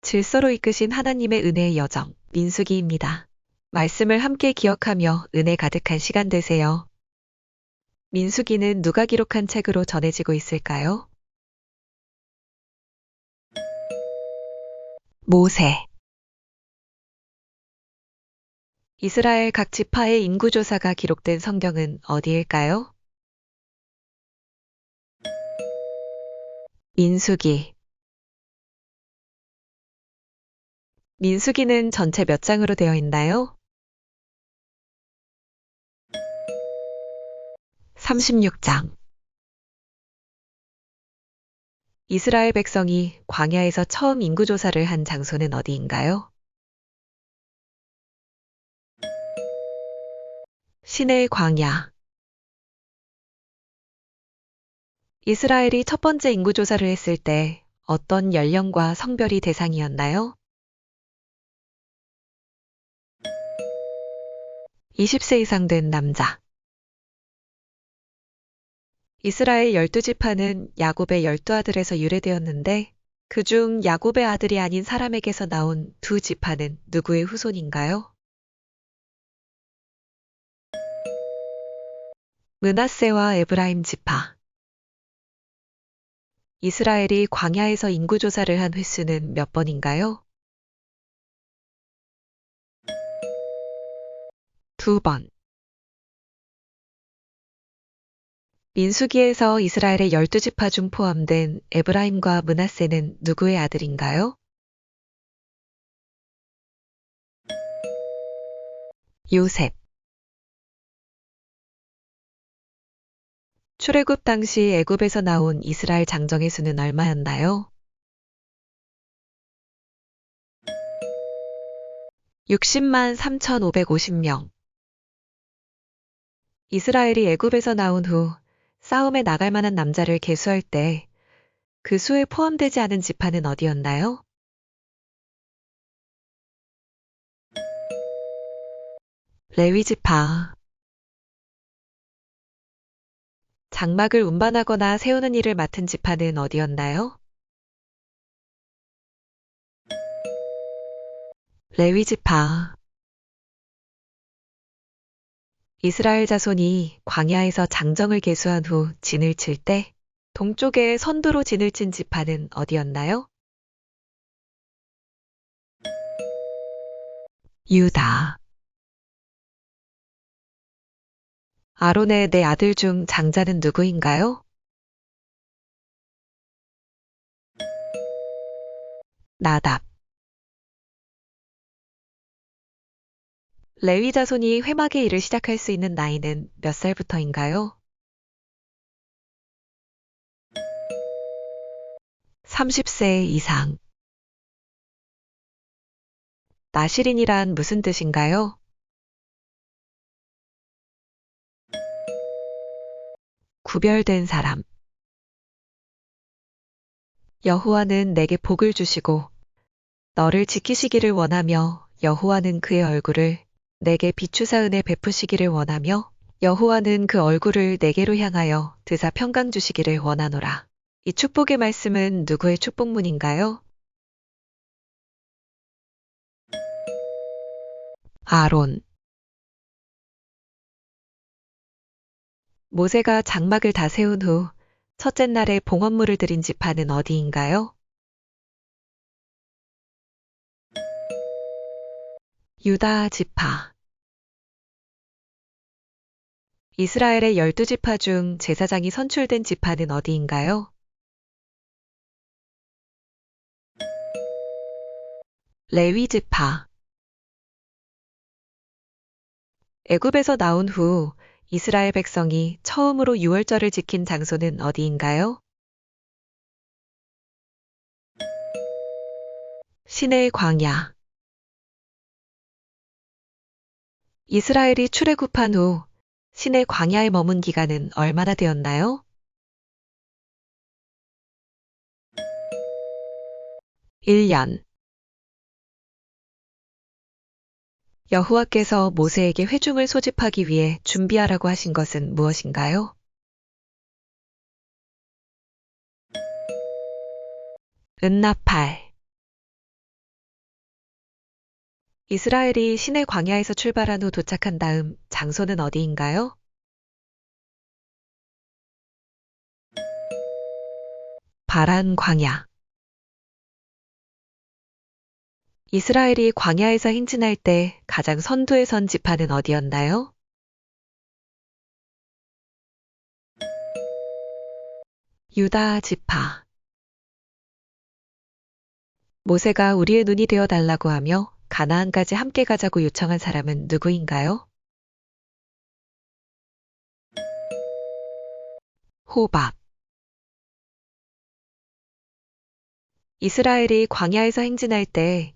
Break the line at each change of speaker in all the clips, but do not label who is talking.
질서로 이끄신 하나님의 은혜의 여정, 민수기입니다. 말씀을 함께 기억하며 은혜 가득한 시간 되세요. 민수기는 누가 기록한 책으로 전해지고 있을까요? 모세. 이스라엘 각 지파의 인구조사가 기록된 성경은 어디일까요? 민수기. 민수기는 전체 몇 장으로 되어 있나요? 36장. 이스라엘 백성이 광야에서 처음 인구조사를 한 장소는 어디인가요? 시내의 광야. 이스라엘이 첫 번째 인구조사를 했을 때 어떤 연령과 성별이 대상이었나요? 20세 이상 된 남자. 이스라엘 12지파는 야곱의 12아들에서 유래되었는데 그중 야곱의 아들이 아닌 사람에게서 나온 두 지파는 누구의 후손인가요? 므낫세와 에브라임 지파. 이스라엘이 광야에서 인구조사를 한 횟수는 몇 번인가요? 2번. 민수기에서 이스라엘의 12지파 중 포함된 에브라임과 므낫세는 누구의 아들인가요? 요셉. 출애굽 당시 애굽에서 나온 이스라엘 장정의 수는 얼마였나요? 60만 3,550명. 이스라엘이 애굽에서 나온 후 싸움에 나갈 만한 남자를 계수할 때 그 수에 포함되지 않은 지파는 어디였나요? 레위 지파. 장막을 운반하거나 세우는 일을 맡은 지파는 어디였나요? 레위 지파. 이스라엘 자손이 광야에서 장정을 계수한 후 진을 칠 때 동쪽에 선두로 진을 친 지파는 어디였나요? 유다. 아론의 네 아들 중 장자는 누구인가요? 나답. 레위 자손이 회막의 일을 시작할 수 있는 나이는 몇 살부터인가요? 30세 이상. 나시린이란 무슨 뜻인가요? 구별된 사람. 여호와는 내게 복을 주시고 너를 지키시기를 원하며 여호와는 그의 얼굴을 내게 비추사 은혜 베푸시기를 원하며 여호와는 그 얼굴을 내게로 향하여 드사 평강 주시기를 원하노라. 이 축복의 말씀은 누구의 축복문인가요? 아론. 모세가 장막을 다 세운 후 첫째 날에 봉헌물을 드린 지파는 어디인가요? 유다 지파. 이스라엘의 12지파 중 제사장이 선출된 지파는 어디인가요? 레위 지파. 애굽에서 나온 후 이스라엘 백성이 처음으로 유월절을 지킨 장소는 어디인가요? 시내의 광야. 이스라엘이 출애굽한 후 시내 광야에 머문 기간은 얼마나 되었나요? 1년. 여호와께서 모세에게 회중을 소집하기 위해 준비하라고 하신 것은 무엇인가요? 은나팔. 이스라엘이 시내 광야에서 출발한 후 도착한 다음 장소는 어디인가요? 바란 광야. 이스라엘이 광야에서 행진할 때 가장 선두에 선 지파는 어디였나요? 유다 지파. 모세가 우리의 눈이 되어 달라고 하며 가나안까지 함께 가자고 요청한 사람은 누구인가요? 호밥. 이스라엘이 광야에서 행진할 때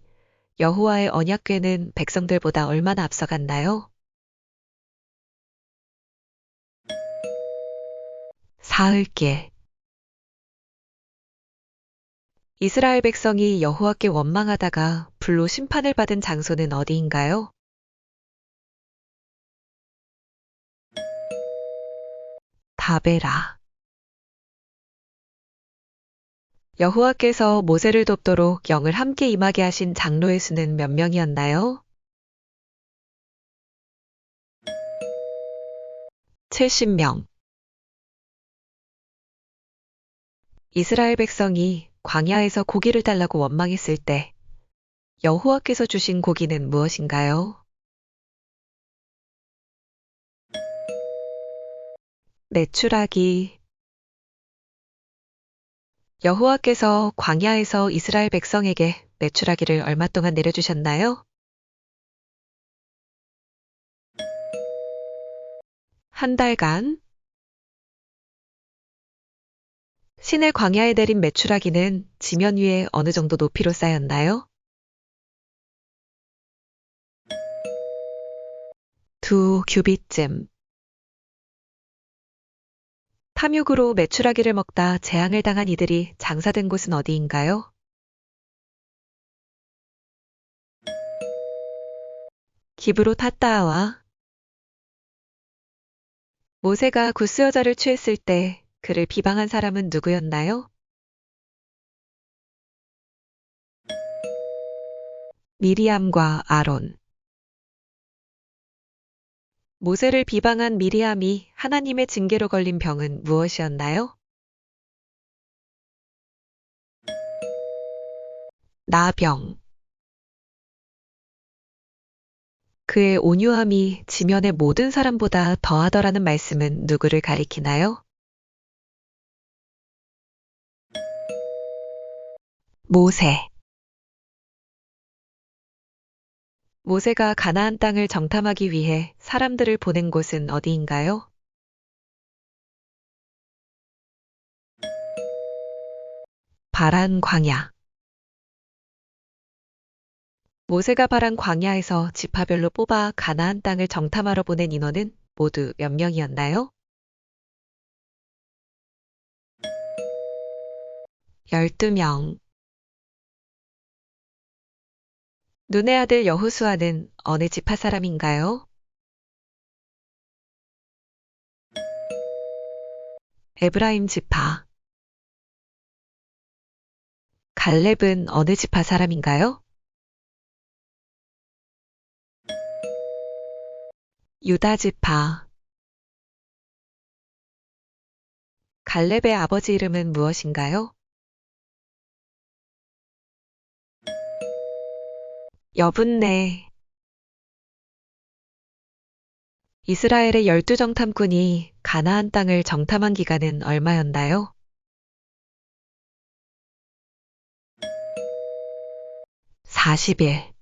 여호와의 언약궤는 백성들보다 얼마나 앞서갔나요? 사흘길. 이스라엘 백성이 여호와께 원망하다가 불로 심판을 받은 장소는 어디인가요? 다베라. 여호와께서 모세를 돕도록 영을 함께 임하게 하신 장로의 수는 몇 명이었나요? 70명. 이스라엘 백성이 광야에서 고기를 달라고 원망했을 때 여호와께서 주신 고기는 무엇인가요? 메추라기. 여호와께서 광야에서 이스라엘 백성에게 메추라기를 얼마 동안 내려주셨나요? 한 달간. 시내 광야에 내린 메추라기는 지면 위에 어느 정도 높이로 쌓였나요? 2규빗쯤. 탐욕으로 메추라기를 먹다 재앙을 당한 이들이 장사된 곳은 어디인가요? 기브롯 핫다아와. 모세가 구스 여자를 취했을 때 그를 비방한 사람은 누구였나요? 미리암과 아론. 모세를 비방한 미리암이 하나님의 징계로 걸린 병은 무엇이었나요? 나병. 그의 온유함이 지면의 모든 사람보다 더하더라는 말씀은 누구를 가리키나요? 모세. 모세가 가나안 땅을 정탐하기 위해 사람들을 보낸 곳은 어디인가요? 바란 광야. 모세가 바란 광야에서 지파별로 뽑아 가나안 땅을 정탐하러 보낸 인원은 모두 몇 명이었나요? 12명. 눈의 아들 여호수아는 어느 지파 사람인가요? 에브라임 지파. 갈렙은 어느 지파 사람인가요? 유다 지파. 갈렙의 아버지 이름은 무엇인가요? 여분네. 이스라엘의 12정탐꾼이 가나안 땅을 정탐한 기간은 얼마였나요? 40일.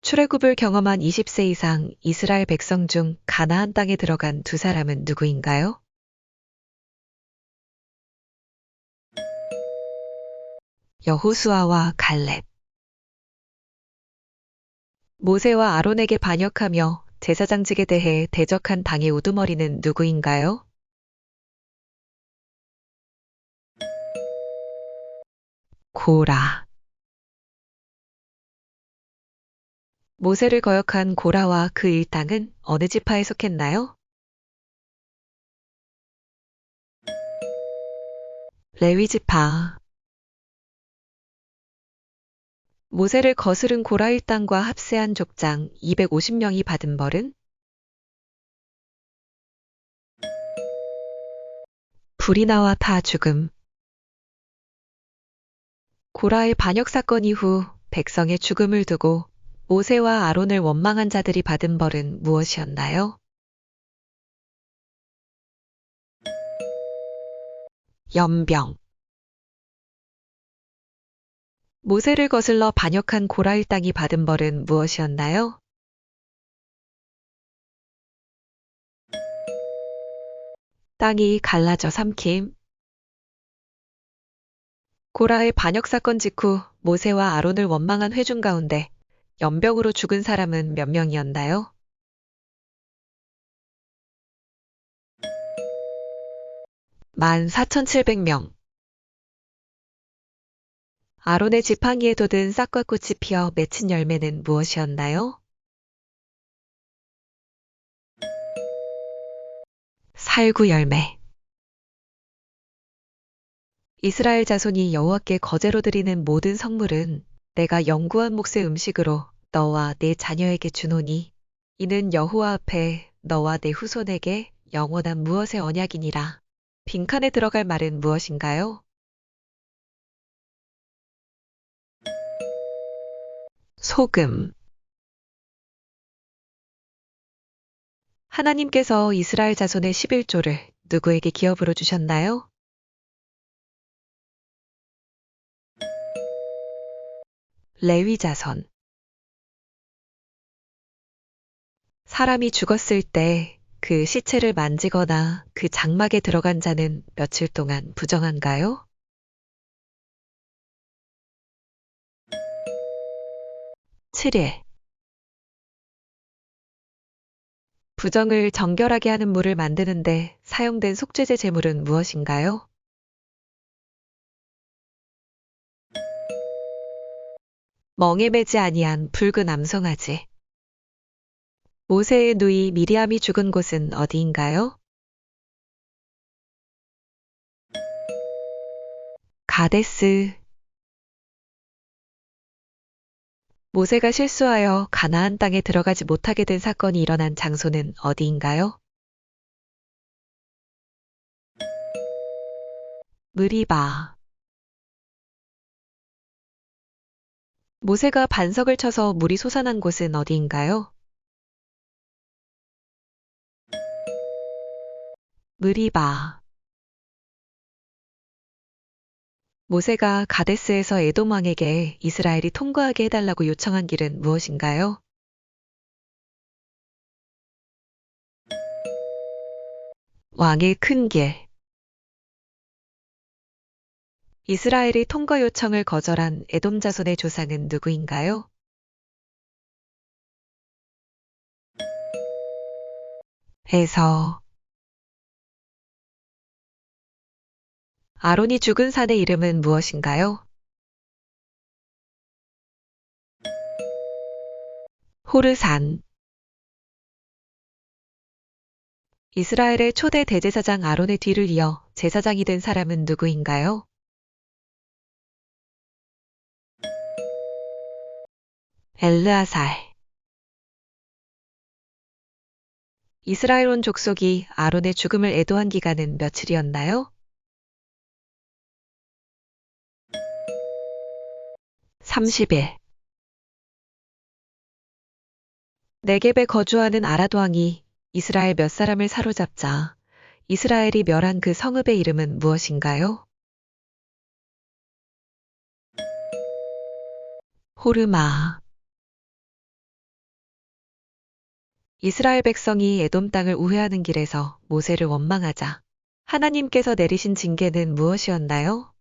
출애굽을 경험한 20세 이상 이스라엘 백성 중 가나안 땅에 들어간 두 사람은 누구인가요? 여호수아와 갈렙. 모세와 아론에게 반역하며 제사장직에 대해 대적한 당의 우두머리는 누구인가요? 고라. 모세를 거역한 고라와 그 일당은 어느 지파에 속했나요? 레위 지파. 모세를 거스른 고라 일당과 합세한 족장 250명이 받은 벌은? 불이 나와 다 죽음. 고라의 반역 사건 이후 백성의 죽음을 두고 모세와 아론을 원망한 자들이 받은 벌은 무엇이었나요? 연병. 모세를 거슬러 반역한 고라 일당이 받은 벌은 무엇이었나요? 땅이 갈라져 삼킴. 고라의 반역 사건 직후 모세와 아론을 원망한 회중 가운데 연병으로 죽은 사람은 몇 명이었나요? 14,700명. 아론의 지팡이에 돋은 싹과 꽃이 피어 맺힌 열매는 무엇이었나요? 살구 열매. 이스라엘 자손이 여호와께 거제로 드리는 모든 성물은 내가 영구한 몫의 음식으로 너와 내 자녀에게 주노니 이는 여호와 앞에 너와 내 후손에게 영원한 무엇의 언약이니라. 빈칸에 들어갈 말은 무엇인가요? 소금. 하나님께서 이스라엘 자손의 11조를 누구에게 기업으로 주셨나요? 레위 자손. 사람이 죽었을 때 그 시체를 만지거나 그 장막에 들어간 자는 며칠 동안 부정한가요? 7일. 부정을 정결하게 하는 물을 만드는데 사용된 속죄제 제물은 무엇인가요? 멍에 매지 아니한 붉은 암송아지. 모세의 누이 미리암이 죽은 곳은 어디인가요? 가데스. 모세가 실수하여 가나안 땅에 들어가지 못하게 된 사건이 일어난 장소는 어디인가요? 느리바. 모세가 반석을 쳐서 물이 솟아난 곳은 어디인가요? 느리바. 모세가 가데스에서 에돔 왕에게 이스라엘이 통과하게 해달라고 요청한 길은 무엇인가요? 왕의 큰 길. 이스라엘이 통과 요청을 거절한 에돔 자손의 조상은 누구인가요? 에서. 아론이 죽은 산의 이름은 무엇인가요? 호르산. 이스라엘의 초대 대제사장 아론의 뒤를 이어 제사장이 된 사람은 누구인가요? 엘르아살. 이스라엘 온 족속이 아론의 죽음을 애도한 기간은 며칠이었나요? 30일. 네겝에 거주하는 아랏 왕이 이스라엘 몇 사람을 사로잡자 이스라엘이 멸한 그 성읍의 이름은 무엇인가요? 호르마. 이스라엘 백성이 에돔 땅을 우회하는 길에서 모세를 원망하자 하나님께서 내리신 징계는 무엇이었나요?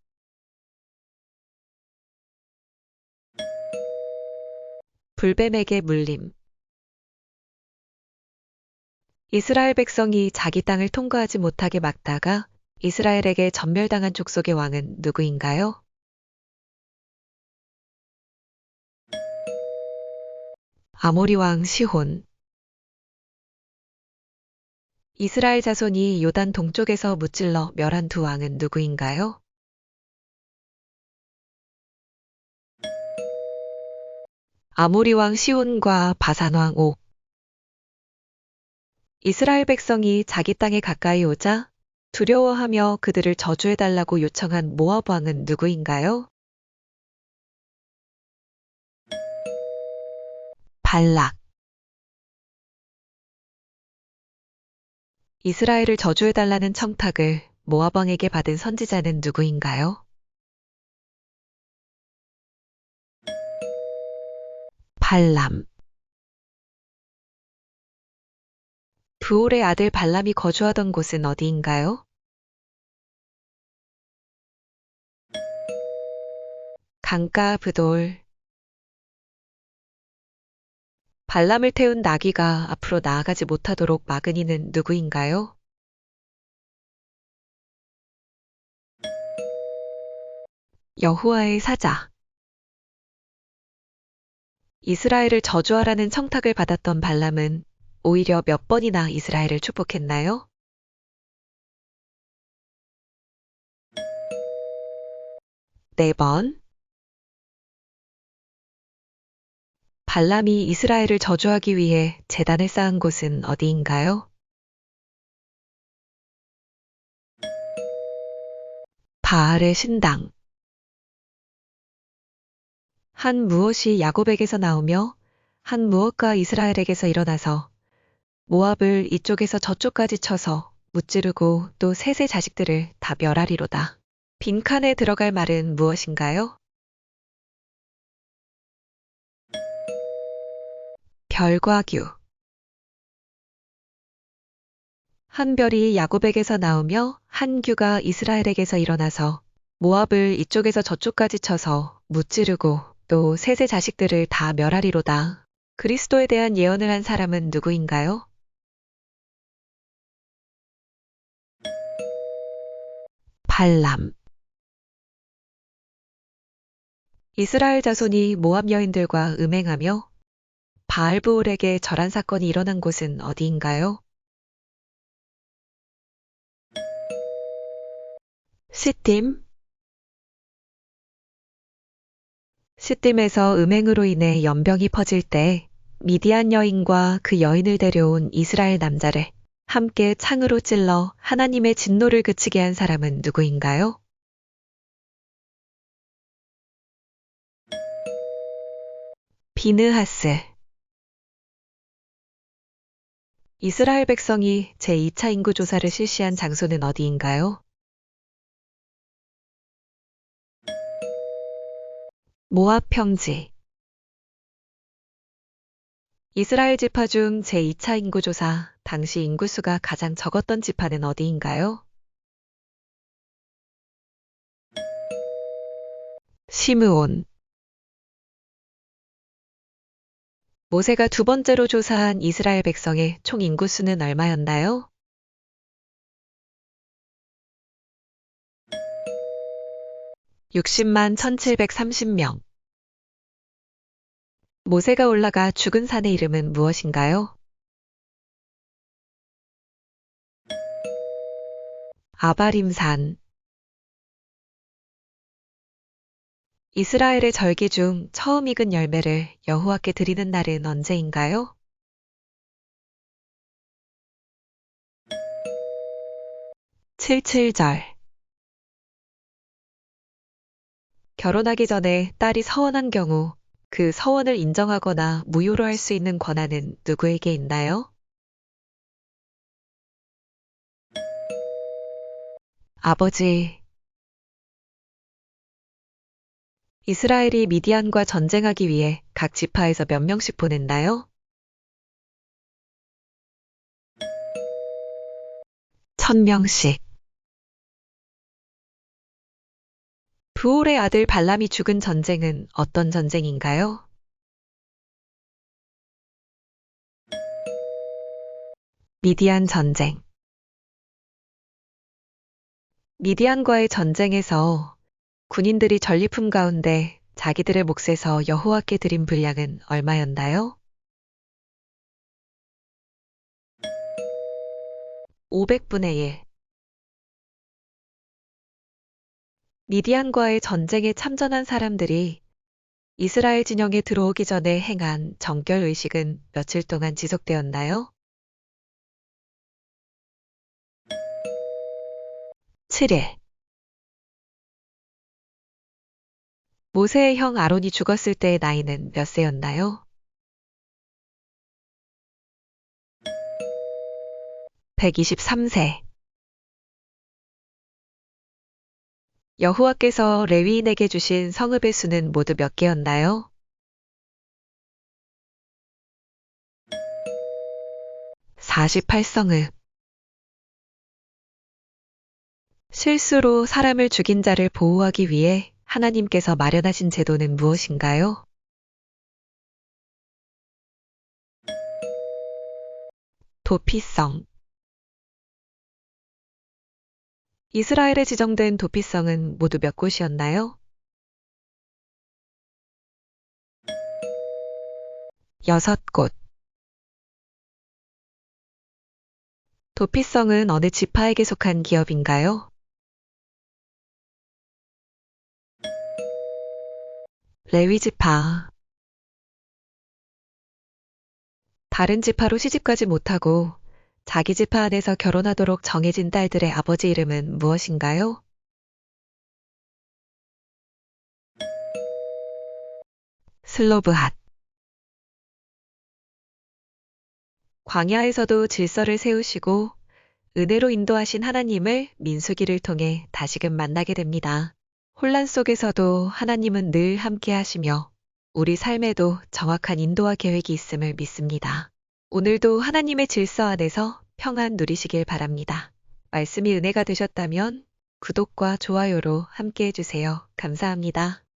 불뱀에게 물림. 이스라엘 백성이 자기 땅을 통과하지 못하게 막다가 이스라엘에게 전멸당한 족속의 왕은 누구인가요? 아모리 왕 시혼. 이스라엘 자손이 요단 동쪽에서 무찔러 멸한 두 왕은 누구인가요? 아모리 왕 시온과 바산 왕 옥. 이스라엘 백성이 자기 땅에 가까이 오자 두려워하며 그들을 저주해달라고 요청한 모압 왕은 누구인가요? 발락. 이스라엘을 저주해달라는 청탁을 모압 왕에게 받은 선지자는 누구인가요? 발람. 브올의 아들 발람이 거주하던 곳은 어디인가요? 강가 브돌. 발람을 태운 나귀가 앞으로 나아가지 못하도록 막은 이는 누구인가요? 여호와의 사자. 이스라엘을 저주하라는 청탁을 받았던 발람은 오히려 몇 번이나 이스라엘을 축복했나요? 네 번. 발람이 이스라엘을 저주하기 위해 제단을 쌓은 곳은 어디인가요? 바알의 신당. 한 무엇이 야곱에게서 나오며 한 무엇과 이스라엘에게서 일어나서 모압을 이쪽에서 저쪽까지 쳐서 무찌르고 또 셋의 자식들을 다 멸하리로다. 빈칸에 들어갈 말은 무엇인가요? 별과규. 한 별이 야곱에게서 나오며 한 규가 이스라엘에게서 일어나서 모압을 이쪽에서 저쪽까지 쳐서 무찌르고 또 셋의 자식들을 다 멸하리로다. 그리스도에 대한 예언을 한 사람은 누구인가요? 발람. 이스라엘 자손이 모압 여인들과 음행하며 바알브올에게 절한 사건이 일어난 곳은 어디인가요? 시딤. 시딤에서 음행으로 인해 연병이 퍼질 때 미디안 여인과 그 여인을 데려온 이스라엘 남자를 함께 창으로 찔러 하나님의 진노를 그치게 한 사람은 누구인가요? 비느하스. 이스라엘 백성이 제2차 인구 조사를 실시한 장소는 어디인가요? 모압 평지. 이스라엘 지파 중 제2차 인구 조사 당시 인구수가 가장 적었던 지파는 어디인가요? 시므온. 모세가 두 번째로 조사한 이스라엘 백성의 총 인구수는 얼마였나요? 60만 1730명. 모세가 올라가 죽은 산의 이름은 무엇인가요? 아바림산. 이스라엘의 절기 중 처음 익은 열매를 여호와께 드리는 날은 언제인가요? 칠칠절. 결혼하기 전에 딸이 서원한 경우 그 서원을 인정하거나 무효로 할 수 있는 권한은 누구에게 있나요? 아버지. 이스라엘이 미디안과 전쟁하기 위해 각 지파에서 몇 명씩 보냈나요? 1000명씩. 브올의 아들 발람이 죽은 전쟁은 어떤 전쟁인가요? 미디안 전쟁. 미디안과의 전쟁에서 군인들이 전리품 가운데 자기들의 몫에서 여호와께 드린 분량은 얼마였나요? 500분의 1. 미디안과의 전쟁에 참전한 사람들이 이스라엘 진영에 들어오기 전에 행한 정결 의식은 며칠 동안 지속되었나요? 7일. 모세의 형 아론이 죽었을 때의 나이는 몇 세였나요? 123세. 여호와께서 레위인에게 주신 성읍의 수는 모두 몇 개였나요? 48성읍. 실수로 사람을 죽인 자를 보호하기 위해 하나님께서 마련하신 제도는 무엇인가요? 도피성. 이스라엘에 지정된 도피성은 모두 몇 곳이었나요? 6곳. 도피성은 어느 지파에게 속한 기업인가요? 레위 지파. 다른 지파로 시집가지 못하고 자기 지파 안에서 결혼하도록 정해진 딸들의 아버지 이름은 무엇인가요? 슬로브핫. 광야에서도 질서를 세우시고 은혜로 인도하신 하나님을 민수기를 통해 다시금 만나게 됩니다. 혼란 속에서도 하나님은 늘 함께 하시며 우리 삶에도 정확한 인도와 계획이 있음을 믿습니다. 오늘도 하나님의 질서 안에서 평안 누리시길 바랍니다. 말씀이 은혜가 되셨다면 구독과 좋아요로 함께 해주세요. 감사합니다.